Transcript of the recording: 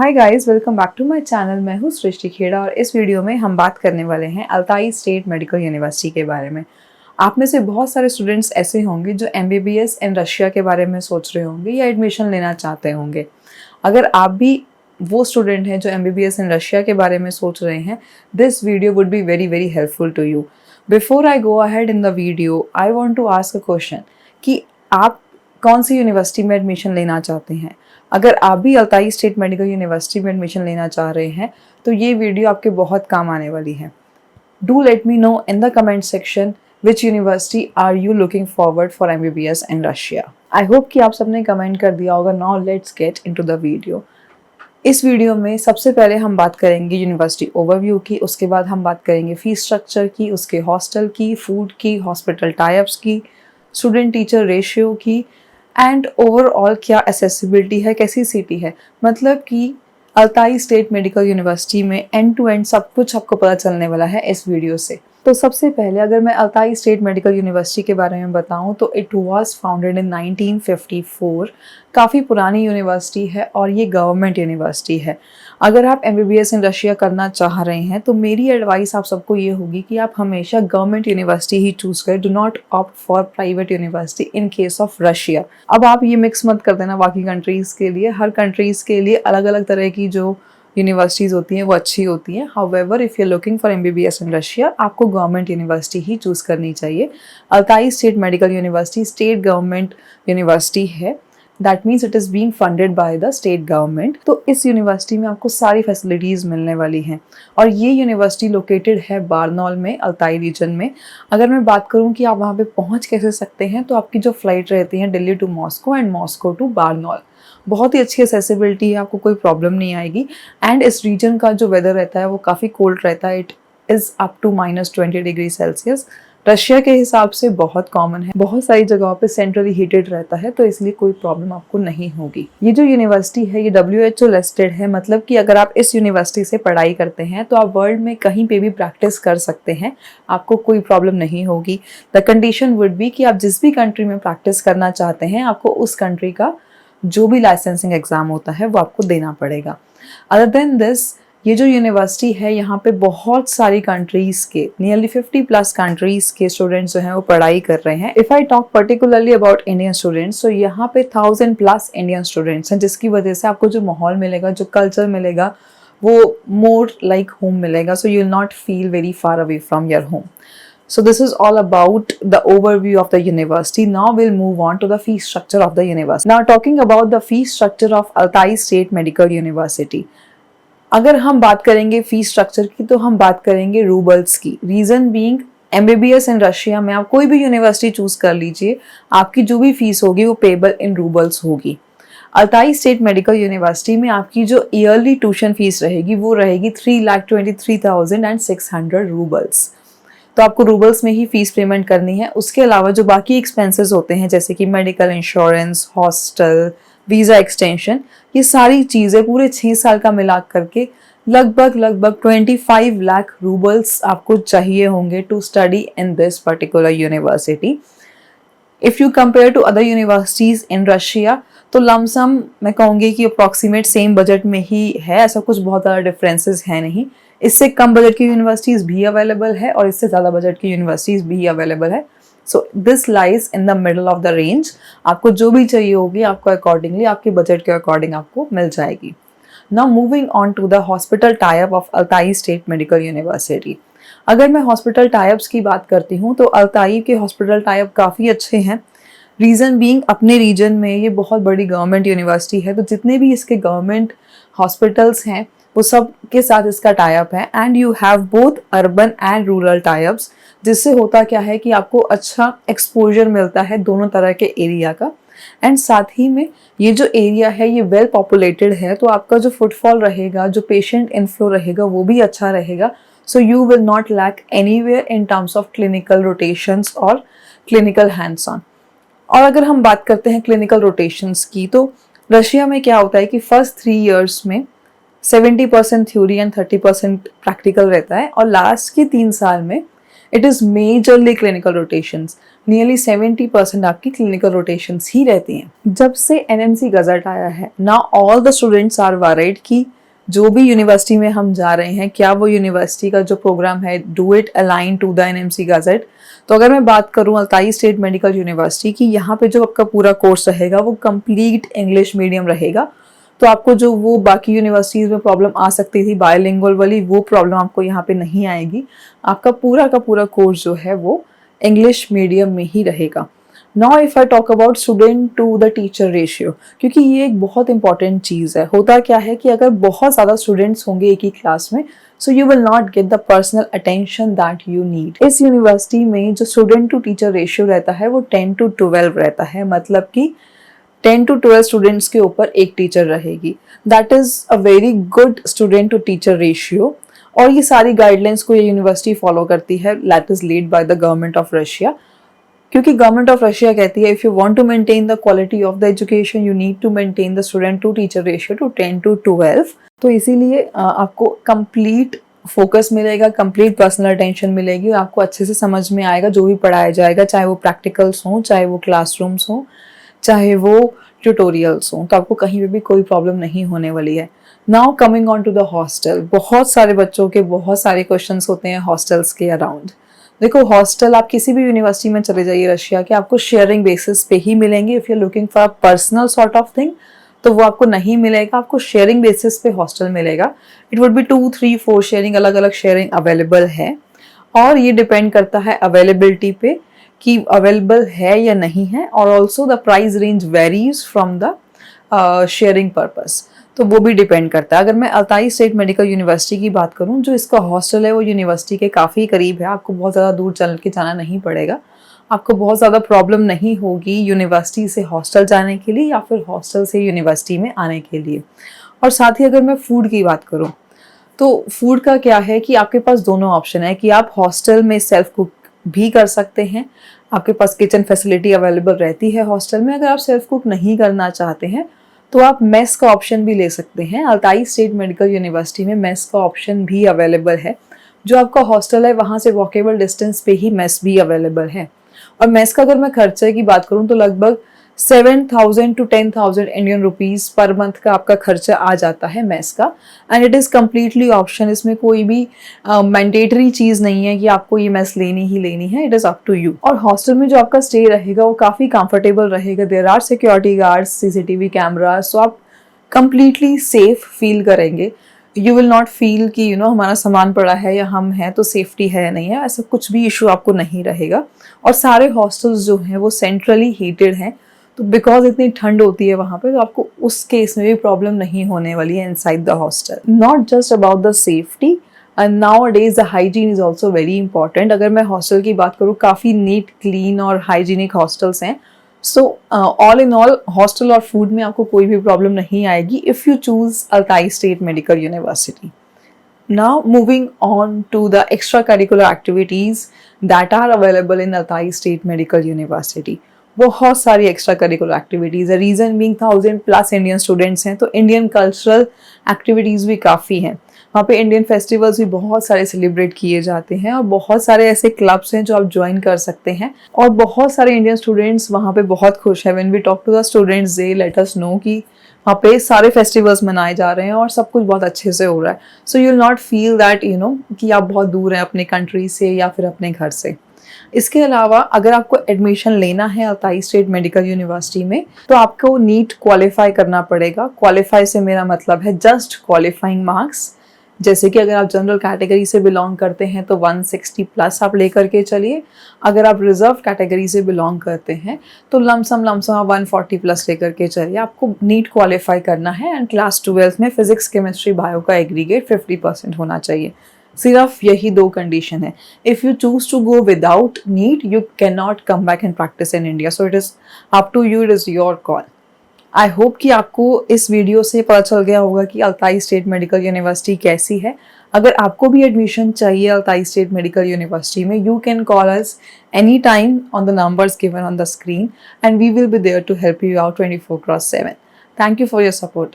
Hi guys, welcome back to my channel. मैं हूँ सृष्टि खेड़ा और इस वीडियो में हम बात करने वाले हैं अल्ताई स्टेट मेडिकल यूनिवर्सिटी के बारे में। आप में से बहुत सारे स्टूडेंट्स ऐसे होंगे जो एमबीबीएस इन रशिया के बारे में सोच रहे होंगे या एडमिशन लेना चाहते होंगे। अगर आप भी वो स्टूडेंट हैं जो एमबीबीएस इन रशिया के बारे में सोच रहे हैं, this video would be very very helpful to you. Before I go ahead in the video, I want to ask a question कि आप कौन सी यूनिवर्सिटी में एडमिशन लेना चाहते हैं। अगर आप भी अल्ताई स्टेट मेडिकल यूनिवर्सिटी में एडमिशन लेना चाह रहे हैं तो ये वीडियो आपके बहुत काम आने वाली है। Do let me know in the comment section which university are you looking forward for MBBS in Russia. I hope कि आप सबने कमेंट कर दिया होगा। Now let's get into the video. इस वीडियो में सबसे पहले हम बात करेंगे यूनिवर्सिटी ओवरव्यू की, उसके बाद हम बात करेंगे फीस स्ट्रक्चर की, उसके हॉस्टल की, फूड की, हॉस्पिटल टाइप्स की, स्टूडेंट टीचर रेशियो की एंड ओवरऑल क्या एसेसिबिलिटी है, कैसी सिटी है। मतलब कि अल्ताई स्टेट मेडिकल यूनिवर्सिटी में एंड टू एंड सब कुछ आपको पता चलने वाला है इस वीडियो से। तो सबसे पहले अगर मैं अल्ताई स्टेट मेडिकल यूनिवर्सिटी के बारे में बताऊं तो इट वाज फाउंडेड इन 1954। काफ़ी पुरानी यूनिवर्सिटी है और ये गवर्नमेंट यूनिवर्सिटी है। अगर आप एमबीबीएस इन रशिया करना चाह रहे हैं तो मेरी एडवाइस आप सबको ये होगी कि आप हमेशा गवर्नमेंट यूनिवर्सिटी ही चूज़ करें। Do not opt for private university in case of Russia. अब आप ये मिक्स मत कर देना बाकी कंट्रीज़ के लिए। हर कंट्रीज़ के लिए अलग अलग तरह की जो यूनिवर्सिटीज़ होती हैं वो अच्छी होती हैं। However if you are looking for MBBS in Russia, आपको गवर्नमेंट यूनिवर्सिटी ही चूज़ करनी चाहिए। Altai state medical university state government university है। That means it is being funded by the state government. तो इस यूनिवर्सिटी में आपको सारी फैसिलिटीज़ मिलने वाली हैं और ये यूनिवर्सिटी लोकेटेड है बारनॉल में, अल्ताई रीजन में। अगर मैं बात करूँ कि आप वहाँ पे पहुँच कैसे सकते हैं, तो आपकी जो फ्लाइट रहती है Delhi to Moscow and Moscow to Barnaul, बहुत ही अच्छी एक्सेसिबिलिटी है, आपको कोई प्रॉब्लम नहीं आएगी। एंड इस रीजन का जो वेदर रहता है वो काफ़ी कोल्ड रहता है। It is up to -20 degree Celsius. Russia के हिसाब से बहुत कॉमन है। बहुत सारी जगहों पे सेंट्रली हीटेड रहता है, तो इसलिए कोई प्रॉब्लम आपको नहीं होगी। ये जो यूनिवर्सिटी है ये WHO लिस्टेड है। मतलब कि अगर आप इस यूनिवर्सिटी से पढ़ाई करते हैं तो आप वर्ल्ड में कहीं पे भी प्रैक्टिस कर सकते हैं, आपको कोई प्रॉब्लम नहीं होगी। द कंडीशन वुड बी कि आप जिस भी कंट्री में प्रैक्टिस करना चाहते हैं, आपको उस कंट्री का जो भी लाइसेंसिंग एग्जाम होता है वो आपको देना पड़ेगा। अदर देन दिस, ये जो यूनिवर्सिटी है यहाँ पे बहुत सारी कंट्रीज़ के, नियरली 50+ कंट्रीज़ के स्टूडेंट्स जो हैं वो पढ़ाई कर रहे हैं। If I talk particularly about Indian students, तो यहाँ पे 1000+ इंडियन स्टूडेंट्स हैं, जिसकी वजह से आपको जो माहौल मिलेगा, जो कल्चर मिलेगा, वो मोर लाइक होम मिलेगा। सो you will not feel very far away from your home. So this is all about the overview of the university. Now we'll move on to the fee structure of the university. Now talking about the fee structure of Altai State Medical University. अगर हम बात करेंगे fee structure की तो हम बात करेंगे roubles की। Reason being, MBBS in Russia में आप कोई भी यूनिवर्सिटी चूज कर लीजिए, आपकी जो भी फीस होगी वो पेबल इन रूबल्स होगी। अल्ताई स्टेट मेडिकल यूनिवर्सिटी में आपकी जो ईयरली ट्यूशन फीस रहेगी वो रहेगी 3,23,600 रूबल्स। तो आपको रूबल्स में ही फीस पेमेंट करनी है। उसके अलावा जो बाकी एक्सपेंसेस होते हैं जैसे कि medical insurance, hostel, visa extension, ये सारी चीज़ें पूरे 6 साल का मिला करके लगभग 25 लाख रूबल्स आपको चाहिए होंगे to study in this particular university. If you compare to other universities in Russia, तो लमसम मैं कहूँगी कि अप्रॉक्सीमेट सेम बजट में ही है। ऐसा कुछ बहुत ज़्यादा डिफरेंसेस है नहीं। इससे कम बजट की यूनिवर्सिटीज़ भी अवेलेबल है और इससे ज़्यादा बजट की यूनिवर्सिटीज़ भी अवेलेबल है। So this lies in the middle of the range. आपको जो भी चाहिए होगी आपको अकॉर्डिंगली, आपके बजट के अकॉर्डिंग आपको मिल जाएगी। Now moving on to the hospital type of Altai state medical University. अगर मैं हॉस्पिटल टाइप्स की बात करती हूँ तो अल्ताई के हॉस्पिटल टाइप काफ़ी अच्छे हैं। रीज़न बीइंग, अपने रीजन में ये बहुत बड़ी गवर्नमेंट यूनिवर्सिटी है, तो जितने भी इसके गवर्नमेंट हॉस्पिटल्स हैं वो सब के साथ इसका टाइप है। And you have both urban and rural types, जिससे होता क्या है कि आपको अच्छा एक्सपोजर मिलता है दोनों तरह के एरिया का। एंड साथ ही में ये जो एरिया है ये वेल पॉपुलेटेड है, तो आपका जो फुटफॉल रहेगा, जो पेशेंट इनफ्लो रहेगा वो भी अच्छा रहेगा। So you will not lack anywhere in terms of clinical rotations और क्लिनिकल हैंड्स ऑन। और अगर हम बात करते हैं क्लिनिकल रोटेशंस की, तो रशिया में क्या होता है कि फर्स्ट 3 इयर्स में 70% थ्योरी एंड 30% प्रैक्टिकल रहता है और लास्ट के 3 साल में it is majorly clinical rotations. Nearly 70% आपकी क्लिनिकल रोटेशंस ही रहती हैं। जब से एनएमसी गजट आया है, now all the students are worried कि जो भी यूनिवर्सिटी में हम जा रहे हैं, क्या वो यूनिवर्सिटी का जो प्रोग्राम है do it align to the NMC gazette. तो अगर मैं बात करूं अल्ताई स्टेट मेडिकल यूनिवर्सिटी की, यहाँ पे जो आपका पूरा कोर्स रहेगा वो कंप्लीट इंग्लिश मीडियम रहेगा। तो आपको जो वो बाकी यूनिवर्सिटीज़ में प्रॉब्लम आ सकती थी बायलिंगुअल वाली, वो प्रॉब्लम आपको यहाँ पे नहीं आएगी। आपका पूरा का पूरा कोर्स जो है वो इंग्लिश मीडियम में ही रहेगा। Now if I talk about student to the teacher ratio, क्योंकि ये एक बहुत इंपॉर्टेंट चीज़ है। होता क्या है कि अगर बहुत ज़्यादा स्टूडेंट्स होंगे एक ही क्लास में, सो you will not get the personal attention that you need. इस यूनिवर्सिटी में जो स्टूडेंट टू टीचर रेशियो रहता है वो 10:12 रहता है, मतलब कि 10 to 12 स्टूडेंट्स के ऊपर एक टीचर रहेगी। That is a very good student to teacher ratio. और ये सारी गाइडलाइंस को ये यूनिवर्सिटी फॉलो करती है, that is lead by the government of Russia. क्योंकि गवर्नमेंट ऑफ रशिया कहती है if you want to maintain the quality of the education you need to maintain the student to teacher ratio to 10 to 12। तो इसीलिए आपको complete focus मिलेगा, complete personal attention मिलेगी, आपको अच्छे से समझ में आएगा जो भी पढ़ाया जाएगा, चाहे वो प्रैक्टिकल्स हों, चाहे वो क्लासरूम्स हों, चाहे वो ट्यूटोरियल्स हों। तो आपको कहीं पे भी कोई प्रॉब्लम नहीं होने वाली है। Now coming on to the hostel, बहुत सारे बच्चों के बहुत सारे क्वेश्चंस होते हैं हॉस्टल्स के अराउंड। देखो हॉस्टल आप किसी भी यूनिवर्सिटी में चले जाइए रशिया के, आपको शेयरिंग बेसिस पे ही मिलेंगे। If you are looking for personal sort of thing तो वो आपको नहीं मिलेगा, आपको शेयरिंग बेसिस पे हॉस्टल मिलेगा। इट वुड बी 2, 3, 4 शेयरिंग, अलग अलग शेयरिंग अवेलेबल है। और ये डिपेंड करता है अवेलेबिलिटी पे कि अवेलेबल है या नहीं है। और also the price range varies from the sharing purpose, तो वो भी डिपेंड करता है। अगर मैं अल्ताई स्टेट मेडिकल यूनिवर्सिटी की बात करूं, जो इसका हॉस्टल है वो यूनिवर्सिटी के काफ़ी करीब है, आपको बहुत ज़्यादा दूर चल के जाना नहीं पड़ेगा। आपको बहुत ज़्यादा प्रॉब्लम नहीं होगी यूनिवर्सिटी से हॉस्टल जाने के लिए या फिर हॉस्टल से यूनिवर्सिटी में आने के लिए। और साथ ही अगर मैं फूड की बात करूँ तो फूड का क्या है कि आपके पास दोनों ऑप्शन है कि आप हॉस्टल में सेल्फ कुक भी कर सकते हैं, आपके पास किचन फैसिलिटी अवेलेबल रहती है हॉस्टल में। अगर आप सेल्फ कुक नहीं करना चाहते हैं तो आप मेस का ऑप्शन भी ले सकते हैं। अल्ताई स्टेट मेडिकल यूनिवर्सिटी में मेस का ऑप्शन भी अवेलेबल है। जो आपका हॉस्टल है वहाँ से वॉकेबल डिस्टेंस पे ही मेस भी अवेलेबल है। और मेस का अगर मैं खर्चे की बात करूँ तो लगभग 7,000 to 10,000 Indian rupees per month का आपका खर्चा आ जाता है मेस का। And it is completely option, इसमें कोई भी मैंडेटरी चीज़ नहीं है कि आपको ये मेस लेनी ही लेनी है, it is up to you. और हॉस्टल में जो आपका स्टे रहेगा वो काफ़ी कंफर्टेबल रहेगा। There are security guards, CCTV cameras, so आप कंप्लीटली सेफ फील करेंगे। यू विल नॉट फील कि हमारा सामान पड़ा है या हम हैं तो सेफ्टी है नहीं है, ऐसा कुछ भी इशू आपको नहीं रहेगा। और सारे हॉस्टल्स जो हैं वो सेंट्रली हीटेड हैं, तो बिकॉज इतनी ठंड होती है वहाँ पे, तो आपको उस केस में भी प्रॉब्लम नहीं होने वाली है inside the hostel. Not just about the safety, and now days the hygiene is also very important. अगर मैं हॉस्टल की बात करूँ, काफ़ी नीट, क्लीन और हाइजीनिक हॉस्टल्स हैं। So all in all hostel और फूड में आपको कोई भी प्रॉब्लम नहीं आएगी if you choose Altai state medical university. Now moving on to the extracurricular activities that are available in Altai State Medical University. बहुत सारी एक्स्ट्रा करिकुलर एक्टिविटीज़ है। रीज़न बीइंग 1000+ इंडियन स्टूडेंट्स हैं, तो इंडियन कल्चरल एक्टिविटीज़ भी काफ़ी हैं। वहाँ पे इंडियन फेस्टिवल्स भी बहुत सारे सेलिब्रेट किए जाते हैं और बहुत सारे ऐसे क्लब्स हैं जो आप ज्वाइन कर सकते हैं। और बहुत सारे इंडियन स्टूडेंट्स वहाँ पे बहुत खुश हैं। When we talk to the students they let us know कि वहाँ पे सारे फेस्टिवल्स मनाए जा रहे हैं और सब कुछ बहुत अच्छे से हो रहा है। सो you will not feel that कि आप बहुत दूर हैं अपने कंट्री से या फिर अपने घर से। इसके अलावा अगर आपको एडमिशन लेना है अल्ताई स्टेट मेडिकल यूनिवर्सिटी में, तो आपको नीट क्वालिफाई करना पड़ेगा। क्वालिफाई से मेरा मतलब है जस्ट क्वालिफाइंग मार्क्स। जैसे कि अगर आप जनरल कैटेगरी से बिलोंग करते हैं तो 160+ आप लेकर के चलिए। अगर आप रिजर्व कैटेगरी से बिलोंग करते हैं तो लमसम आप 140+ लेकर के चलिए। आपको नीट क्वालिफाई करना है एंड क्लास 12 में फिजिक्स, केमिस्ट्री, बायो का एग्रीगेट 50% होना चाहिए। सिर्फ यही 2 कंडीशन है। If you choose to go without NEET you can not come back and practice in India, so it is up to you, it is your call. I hope कि आपको इस video से पता चल गया होगा कि अल्ताई स्टेट मेडिकल यूनिवर्सिटी कैसी है। अगर आपको भी एडमिशन चाहिए अल्ताई स्टेट मेडिकल यूनिवर्सिटी में, you can call us any time on the numbers given on the screen and we will be there to help you out 24/7। Thank you for your support.